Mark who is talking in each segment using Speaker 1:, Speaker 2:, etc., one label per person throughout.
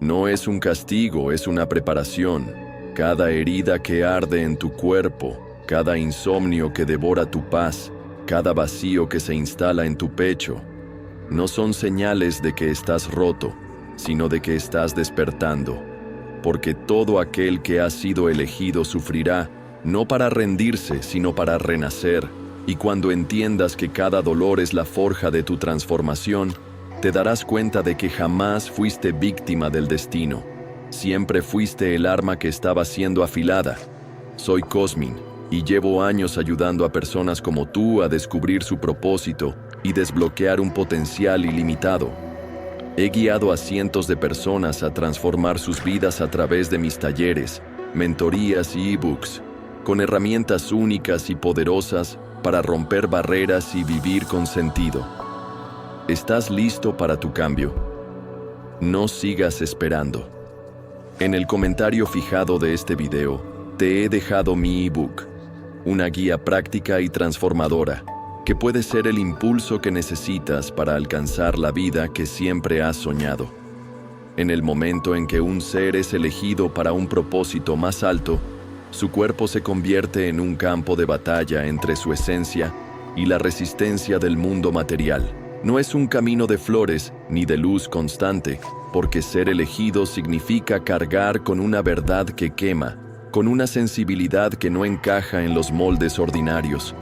Speaker 1: No es un castigo, es una preparación. Cada herida que arde en tu cuerpo, cada insomnio que devora tu paz, cada vacío que se instala en tu pecho, no son señales de que estás roto, sino de que estás despertando. Porque todo aquel que ha sido elegido sufrirá, no para rendirse, sino para renacer. Y cuando entiendas que cada dolor es la forja de tu transformación, te darás cuenta de que jamás fuiste víctima del destino. Siempre fuiste el arma que estaba siendo afilada. Soy Cosmin, y llevo años ayudando a personas como tú a descubrir su propósito y desbloquear un potencial ilimitado. He guiado a cientos de personas a transformar sus vidas a través de mis talleres, mentorías y ebooks, con herramientas únicas y poderosas para romper barreras y vivir con sentido. ¿Estás listo para tu cambio? No sigas esperando. En el comentario fijado de este video, te he dejado mi ebook, una guía práctica y transformadora, que puede ser el impulso que necesitas para alcanzar la vida que siempre has soñado. En el momento en que un ser es elegido para un propósito más alto, su cuerpo se convierte en un campo de batalla entre su esencia y la resistencia del mundo material. No es un camino de flores ni de luz constante, porque ser elegido significa cargar con una verdad que quema, con una sensibilidad que no encaja en los moldes ordinarios.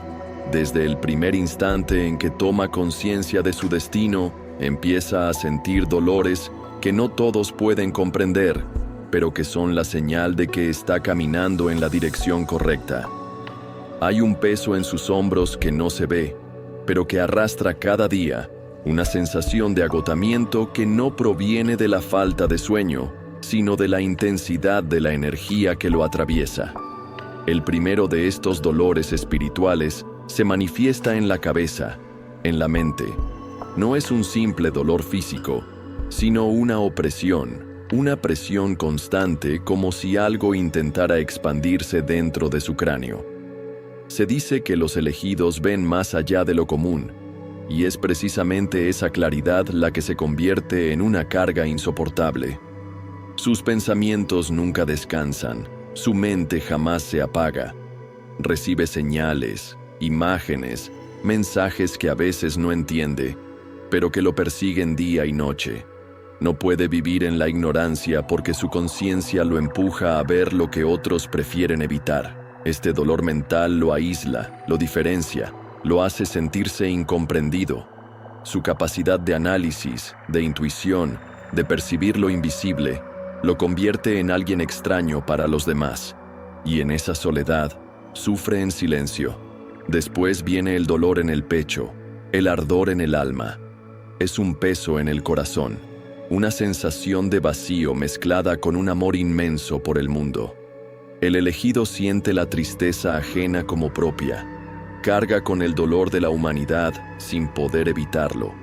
Speaker 1: Desde el primer instante en que toma conciencia de su destino, empieza a sentir dolores que no todos pueden comprender, pero que son la señal de que está caminando en la dirección correcta. Hay un peso en sus hombros que no se ve, pero que arrastra cada día, una sensación de agotamiento que no proviene de la falta de sueño, sino de la intensidad de la energía que lo atraviesa. El primero de estos dolores espirituales se manifiesta en la cabeza, en la mente. No es un simple dolor físico, sino una opresión, una presión constante como si algo intentara expandirse dentro de su cráneo. Se dice que los elegidos ven más allá de lo común, y es precisamente esa claridad la que se convierte en una carga insoportable. Sus pensamientos nunca descansan, su mente jamás se apaga. Recibe señales, imágenes, mensajes que a veces no entiende, pero que lo persiguen día y noche. No puede vivir en la ignorancia porque su conciencia lo empuja a ver lo que otros prefieren evitar. Este dolor mental lo aísla, lo diferencia, lo hace sentirse incomprendido. Su capacidad de análisis, de intuición, de percibir lo invisible, lo convierte en alguien extraño para los demás. Y en esa soledad, sufre en silencio. Después viene el dolor en el pecho, el ardor en el alma. Es un peso en el corazón, una sensación de vacío mezclada con un amor inmenso por el mundo. El elegido siente la tristeza ajena como propia, carga con el dolor de la humanidad sin poder evitarlo.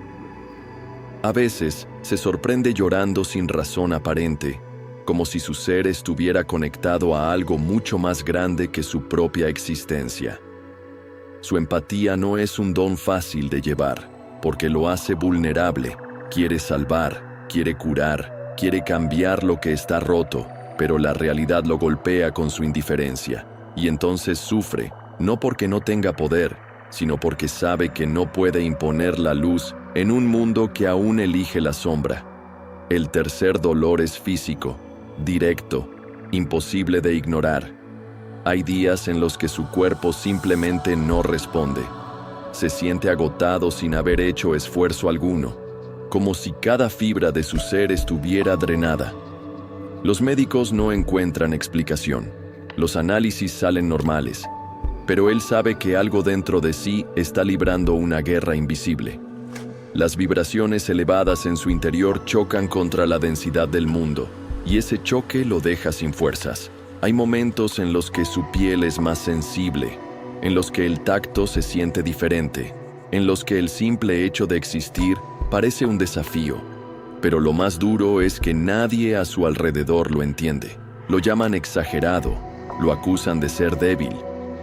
Speaker 1: A veces se sorprende llorando sin razón aparente, como si su ser estuviera conectado a algo mucho más grande que su propia existencia. Su empatía no es un don fácil de llevar, porque lo hace vulnerable, quiere salvar, quiere curar, quiere cambiar lo que está roto, pero la realidad lo golpea con su indiferencia, y entonces sufre, no porque no tenga poder, sino porque sabe que no puede imponer la luz en un mundo que aún elige la sombra. El tercer dolor es físico, directo, imposible de ignorar. Hay días en los que su cuerpo simplemente no responde. Se siente agotado sin haber hecho esfuerzo alguno, como si cada fibra de su ser estuviera drenada. Los médicos no encuentran explicación. Los análisis salen normales, pero él sabe que algo dentro de sí está librando una guerra invisible. Las vibraciones elevadas en su interior chocan contra la densidad del mundo, y ese choque lo deja sin fuerzas. Hay momentos en los que su piel es más sensible, en los que el tacto se siente diferente, en los que el simple hecho de existir parece un desafío. Pero lo más duro es que nadie a su alrededor lo entiende. Lo llaman exagerado, lo acusan de ser débil,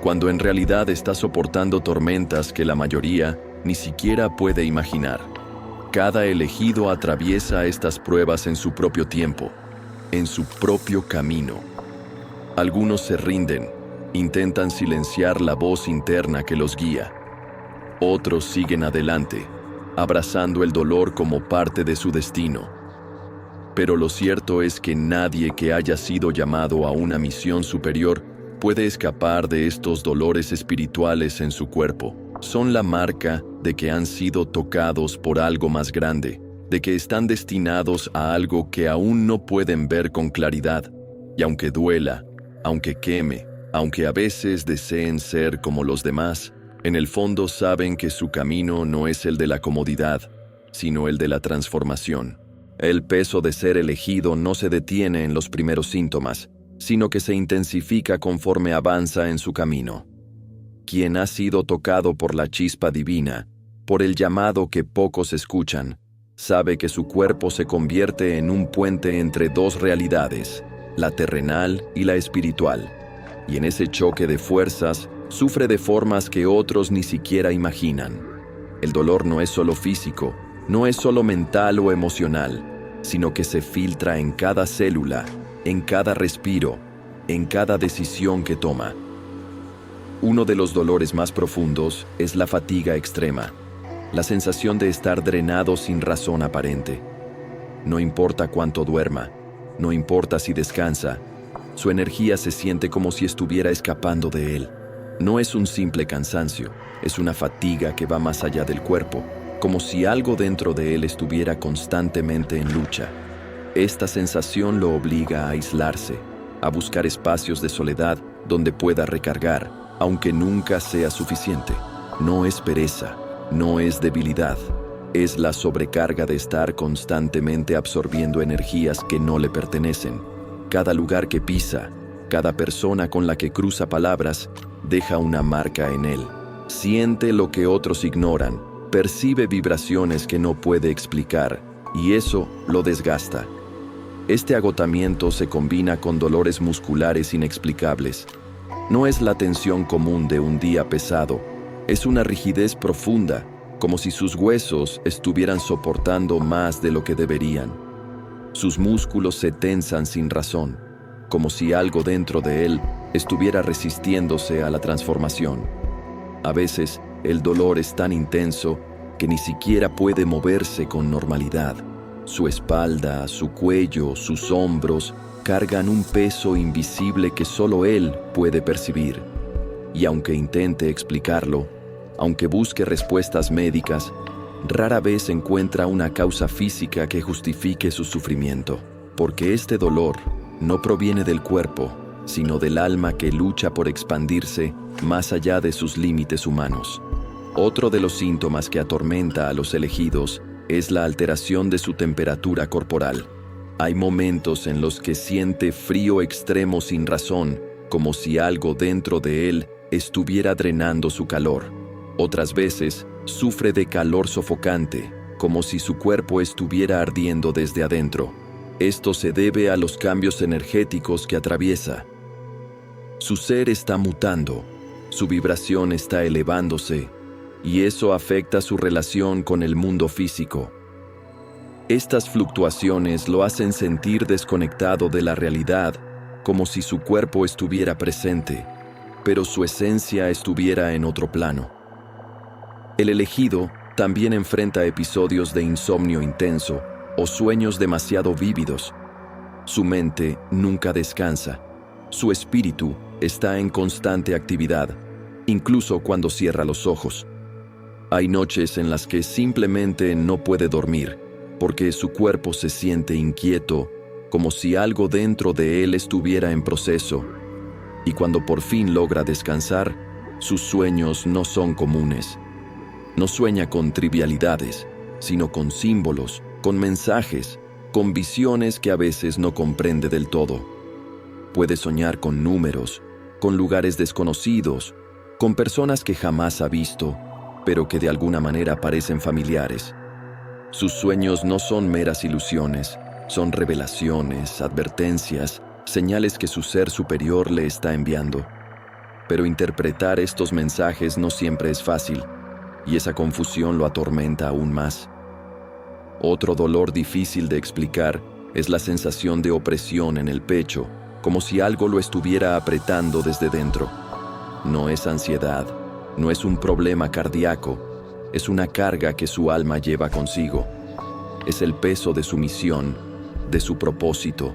Speaker 1: cuando en realidad está soportando tormentas que la mayoría ni siquiera puede imaginar. Cada elegido atraviesa estas pruebas en su propio tiempo, en su propio camino. Algunos se rinden, intentan silenciar la voz interna que los guía. Otros siguen adelante, abrazando el dolor como parte de su destino. Pero lo cierto es que nadie que haya sido llamado a una misión superior puede escapar de estos dolores espirituales en su cuerpo. Son la marca de que han sido tocados por algo más grande, de que están destinados a algo que aún no pueden ver con claridad. Y aunque duela, aunque queme, aunque a veces deseen ser como los demás, en el fondo saben que su camino no es el de la comodidad, sino el de la transformación. El peso de ser elegido no se detiene en los primeros síntomas, sino que se intensifica conforme avanza en su camino. Quien ha sido tocado por la chispa divina, por el llamado que pocos escuchan, sabe que su cuerpo se convierte en un puente entre dos realidades, la terrenal y la espiritual, y en ese choque de fuerzas sufre de formas que otros ni siquiera imaginan. El dolor no es solo físico, no es solo mental o emocional, sino que se filtra en cada célula, en cada respiro, en cada decisión que toma. Uno de los dolores más profundos es la fatiga extrema, la sensación de estar drenado sin razón aparente. No importa cuánto duerma, no importa si descansa, su energía se siente como si estuviera escapando de él. No es un simple cansancio, es una fatiga que va más allá del cuerpo, como si algo dentro de él estuviera constantemente en lucha. Esta sensación lo obliga a aislarse, a buscar espacios de soledad donde pueda recargar, aunque nunca sea suficiente. No es pereza, no es debilidad, es la sobrecarga de estar constantemente absorbiendo energías que no le pertenecen. Cada lugar que pisa, cada persona con la que cruza palabras, deja una marca en él. Siente lo que otros ignoran, percibe vibraciones que no puede explicar, y eso lo desgasta. Este agotamiento se combina con dolores musculares inexplicables. No es la tensión común de un día pesado, es una rigidez profunda, como si sus huesos estuvieran soportando más de lo que deberían. Sus músculos se tensan sin razón, como si algo dentro de él estuviera resistiéndose a la transformación. A veces, el dolor es tan intenso que ni siquiera puede moverse con normalidad. Su espalda, su cuello, sus hombros cargan un peso invisible que solo él puede percibir. Y aunque intente explicarlo, aunque busque respuestas médicas, rara vez encuentra una causa física que justifique su sufrimiento, porque este dolor no proviene del cuerpo, sino del alma que lucha por expandirse más allá de sus límites humanos. Otro de los síntomas que atormenta a los elegidos es la alteración de su temperatura corporal. Hay momentos en los que siente frío extremo sin razón, como si algo dentro de él estuviera drenando su calor. Otras veces, sufre de calor sofocante, como si su cuerpo estuviera ardiendo desde adentro. Esto se debe a los cambios energéticos que atraviesa. Su ser está mutando, su vibración está elevándose, y eso afecta su relación con el mundo físico. Estas fluctuaciones lo hacen sentir desconectado de la realidad, como si su cuerpo estuviera presente, pero su esencia estuviera en otro plano. El elegido también enfrenta episodios de insomnio intenso o sueños demasiado vívidos. Su mente nunca descansa. Su espíritu está en constante actividad, incluso cuando cierra los ojos. Hay noches en las que simplemente no puede dormir, porque su cuerpo se siente inquieto, como si algo dentro de él estuviera en proceso. Y cuando por fin logra descansar, sus sueños no son comunes. No sueña con trivialidades, sino con símbolos, con mensajes, con visiones que a veces no comprende del todo. Puede soñar con números, con lugares desconocidos, con personas que jamás ha visto, pero que de alguna manera parecen familiares. Sus sueños no son meras ilusiones, son revelaciones, advertencias, señales que su ser superior le está enviando. Pero interpretar estos mensajes no siempre es fácil, y esa confusión lo atormenta aún más. Otro dolor difícil de explicar Es la sensación de opresión en el pecho, como si algo lo estuviera apretando desde dentro. No es ansiedad, no es un problema cardíaco, es una carga que su alma lleva consigo. Es el peso de su misión, de su propósito,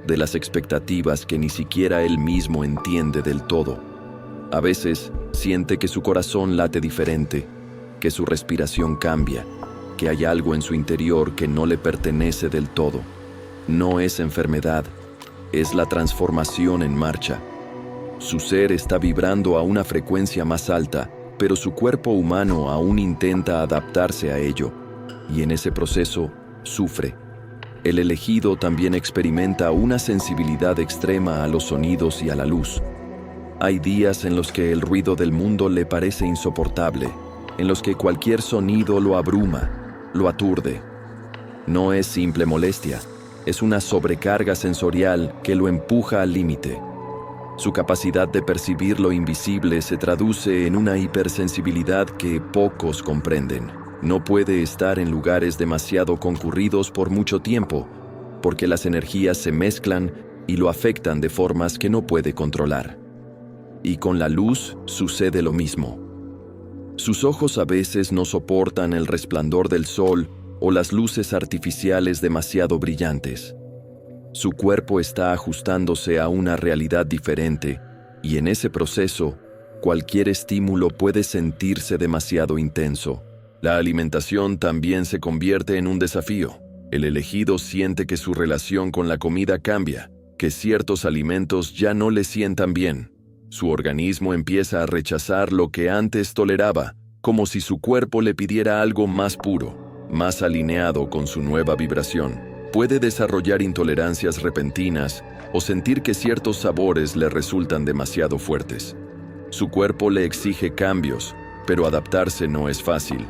Speaker 1: de las expectativas que ni siquiera él mismo entiende del todo. A veces siente que su corazón late diferente, que su respiración cambia, que hay algo en su interior que no le pertenece del todo. No es enfermedad, es la transformación en marcha. Su ser está vibrando a una frecuencia más alta, pero su cuerpo humano aún intenta adaptarse a ello, y en ese proceso sufre. El elegido también experimenta una sensibilidad extrema a los sonidos y a la luz. Hay días en los que el ruido del mundo le parece insoportable, en los que cualquier sonido lo abruma, lo aturde. No es simple molestia, es una sobrecarga sensorial que lo empuja al límite. Su capacidad de percibir lo invisible se traduce en una hipersensibilidad que pocos comprenden. No puede estar en lugares demasiado concurridos por mucho tiempo, porque las energías se mezclan y lo afectan de formas que no puede controlar. Y con la luz sucede lo mismo. Sus ojos a veces no soportan el resplandor del sol o las luces artificiales demasiado brillantes. Su cuerpo está ajustándose a una realidad diferente, y en ese proceso, cualquier estímulo puede sentirse demasiado intenso. La alimentación también se convierte en un desafío. El elegido siente que su relación con la comida cambia, que ciertos alimentos ya no le sientan bien. Su organismo empieza a rechazar lo que antes toleraba, como si su cuerpo le pidiera algo más puro, más alineado con su nueva vibración. Puede desarrollar intolerancias repentinas o sentir que ciertos sabores le resultan demasiado fuertes. Su cuerpo le exige cambios, pero adaptarse no es fácil.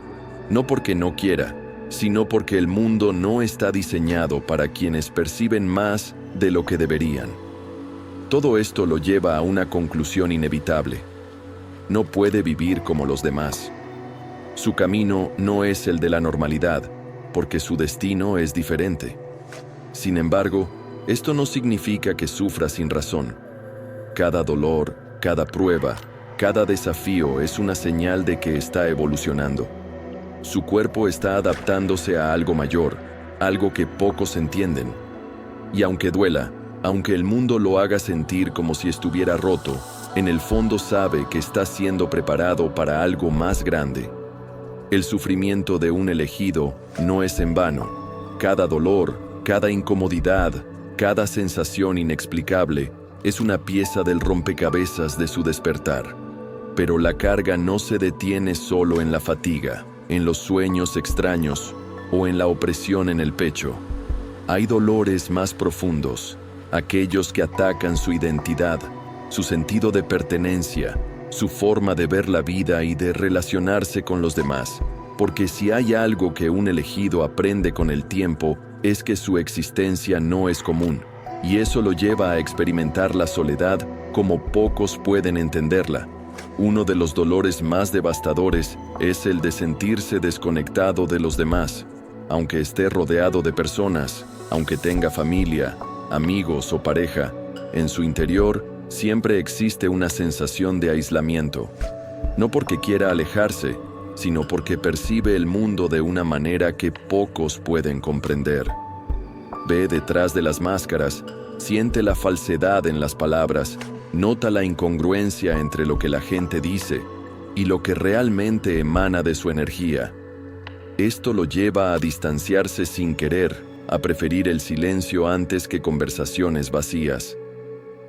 Speaker 1: No porque no quiera, sino porque el mundo no está diseñado para quienes perciben más de lo que deberían. Todo esto lo lleva a una conclusión inevitable. No puede vivir como los demás. Su camino no es el de la normalidad, porque su destino es diferente. Sin embargo, esto no significa que sufra sin razón. Cada dolor, cada prueba, cada desafío es una señal de que está evolucionando. Su cuerpo está adaptándose a algo mayor, algo que pocos entienden. Y aunque duela, aunque el mundo lo haga sentir como si estuviera roto, en el fondo sabe que está siendo preparado para algo más grande. El sufrimiento de un elegido no es en vano. Cada dolor, cada incomodidad, cada sensación inexplicable es una pieza del rompecabezas de su despertar. Pero la carga no se detiene solo en la fatiga, en los sueños extraños o en la opresión en el pecho. Hay dolores más profundos, aquellos que atacan su identidad, su sentido de pertenencia, su forma de ver la vida y de relacionarse con los demás. Porque si hay algo que un elegido aprende con el tiempo, es que su existencia no es común, y eso lo lleva a experimentar la soledad como pocos pueden entenderla. Uno de los dolores más devastadores es el de sentirse desconectado de los demás. Aunque esté rodeado de personas, aunque tenga familia, amigos o pareja, en su interior siempre existe una sensación de aislamiento. No porque quiera alejarse, sino porque percibe el mundo de una manera que pocos pueden comprender. Ve detrás de las máscaras, siente la falsedad en las palabras, nota la incongruencia entre lo que la gente dice y lo que realmente emana de su energía. Esto lo lleva a distanciarse sin querer, a preferir el silencio antes que conversaciones vacías.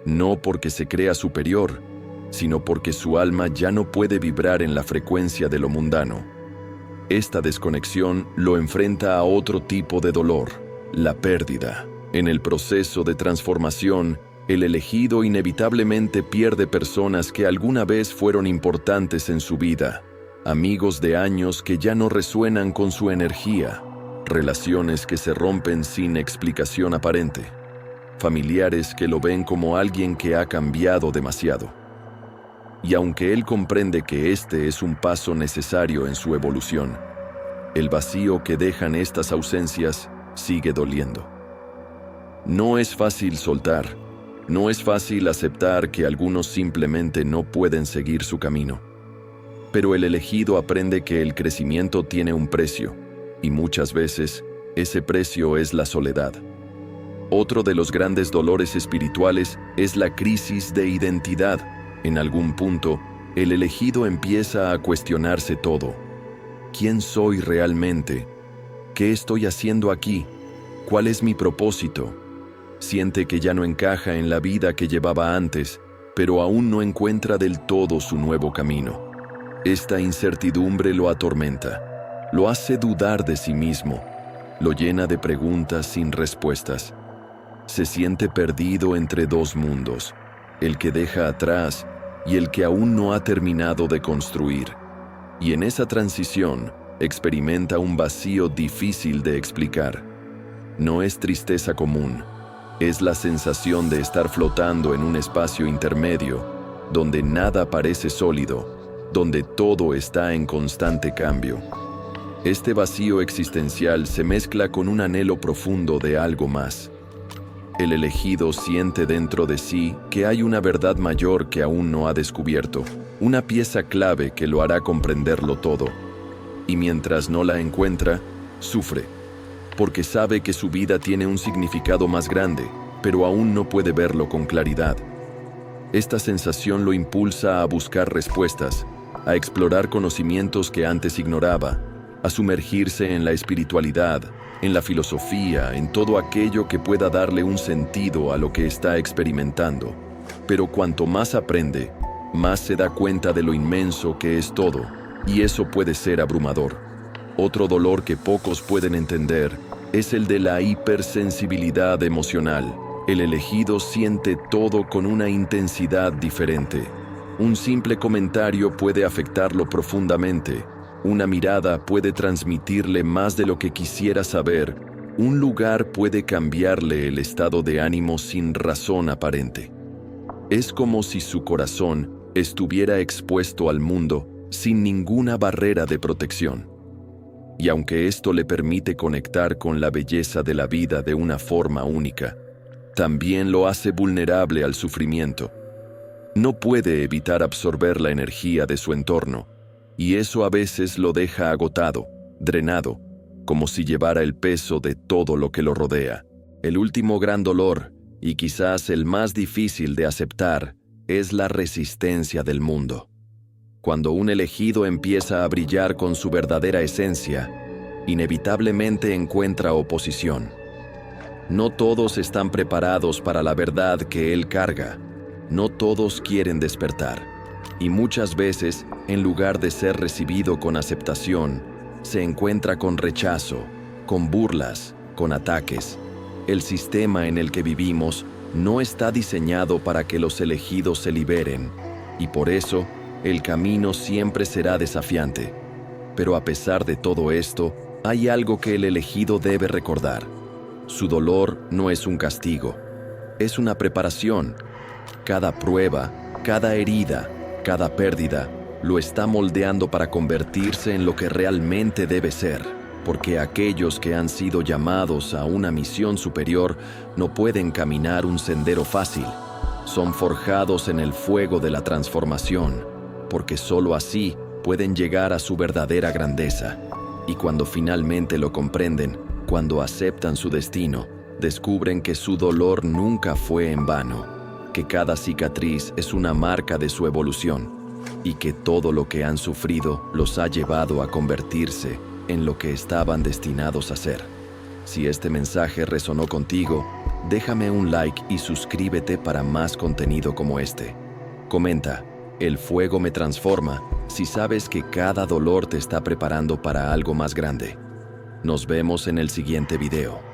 Speaker 1: No porque se crea superior, sino porque su alma ya no puede vibrar en la frecuencia de lo mundano. Esta desconexión lo enfrenta a otro tipo de dolor, la pérdida. En el proceso de transformación, el elegido inevitablemente pierde personas que alguna vez fueron importantes en su vida, amigos de años que ya no resuenan con su energía, relaciones que se rompen sin explicación aparente, familiares que lo ven como alguien que ha cambiado demasiado. Y aunque él comprende que este es un paso necesario en su evolución, el vacío que dejan estas ausencias sigue doliendo. No es fácil soltar. No es fácil aceptar que algunos simplemente no pueden seguir su camino. Pero el elegido aprende que el crecimiento tiene un precio, y muchas veces ese precio es la soledad. Otro de los grandes dolores espirituales es la crisis de identidad. En algún punto, el elegido empieza a cuestionarse todo. ¿Quién soy realmente? ¿Qué estoy haciendo aquí? ¿Cuál es mi propósito? Siente que ya no encaja en la vida que llevaba antes, pero aún no encuentra del todo su nuevo camino. Esta incertidumbre lo atormenta, lo hace dudar de sí mismo, lo llena de preguntas sin respuestas. Se siente perdido entre dos mundos, el que deja atrás y el que aún no ha terminado de construir. Y en esa transición experimenta un vacío difícil de explicar. No es tristeza común, es la sensación de estar flotando en un espacio intermedio, donde nada parece sólido, donde todo está en constante cambio. Este vacío existencial se mezcla con un anhelo profundo de algo más. El elegido siente dentro de sí que hay una verdad mayor que aún no ha descubierto, una pieza clave que lo hará comprenderlo todo. Y mientras no la encuentra, sufre, porque sabe que su vida tiene un significado más grande, pero aún no puede verlo con claridad. Esta sensación lo impulsa a buscar respuestas, a explorar conocimientos que antes ignoraba, a sumergirse en la espiritualidad, en la filosofía, en todo aquello que pueda darle un sentido a lo que está experimentando. Pero cuanto más aprende, más se da cuenta de lo inmenso que es todo, y eso puede ser abrumador. Otro dolor que pocos pueden entender es el de la hipersensibilidad emocional. El elegido siente todo con una intensidad diferente. Un simple comentario puede afectarlo profundamente. Una mirada puede transmitirle más de lo que quisiera saber. Un lugar puede cambiarle el estado de ánimo sin razón aparente. Es como si su corazón estuviera expuesto al mundo sin ninguna barrera de protección. Y aunque esto le permite conectar con la belleza de la vida de una forma única, también lo hace vulnerable al sufrimiento. No puede evitar absorber la energía de su entorno, y eso a veces lo deja agotado, drenado, como si llevara el peso de todo lo que lo rodea. El último gran dolor, y quizás el más difícil de aceptar, es la resistencia del mundo. Cuando un elegido empieza a brillar con su verdadera esencia, inevitablemente encuentra oposición. No todos están preparados para la verdad que él carga. No todos quieren despertar. Y muchas veces, en lugar de ser recibido con aceptación, se encuentra con rechazo, con burlas, con ataques. El sistema en el que vivimos no está diseñado para que los elegidos se liberen, y por eso, el camino siempre será desafiante. Pero a pesar de todo esto, hay algo que el elegido debe recordar. Su dolor no es un castigo, es una preparación. Cada prueba, cada herida, cada pérdida, lo está moldeando para convertirse en lo que realmente debe ser, porque aquellos que han sido llamados a una misión superior no pueden caminar un sendero fácil. Son forjados en el fuego de la transformación, porque solo así pueden llegar a su verdadera grandeza. Y cuando finalmente lo comprenden, cuando aceptan su destino, descubren que su dolor nunca fue en vano, que cada cicatriz es una marca de su evolución, y que todo lo que han sufrido los ha llevado a convertirse en lo que estaban destinados a ser. Si este mensaje resonó contigo, déjame un like y suscríbete para más contenido como este. Comenta, el fuego me transforma, si sabes que cada dolor te está preparando para algo más grande. Nos vemos en el siguiente video.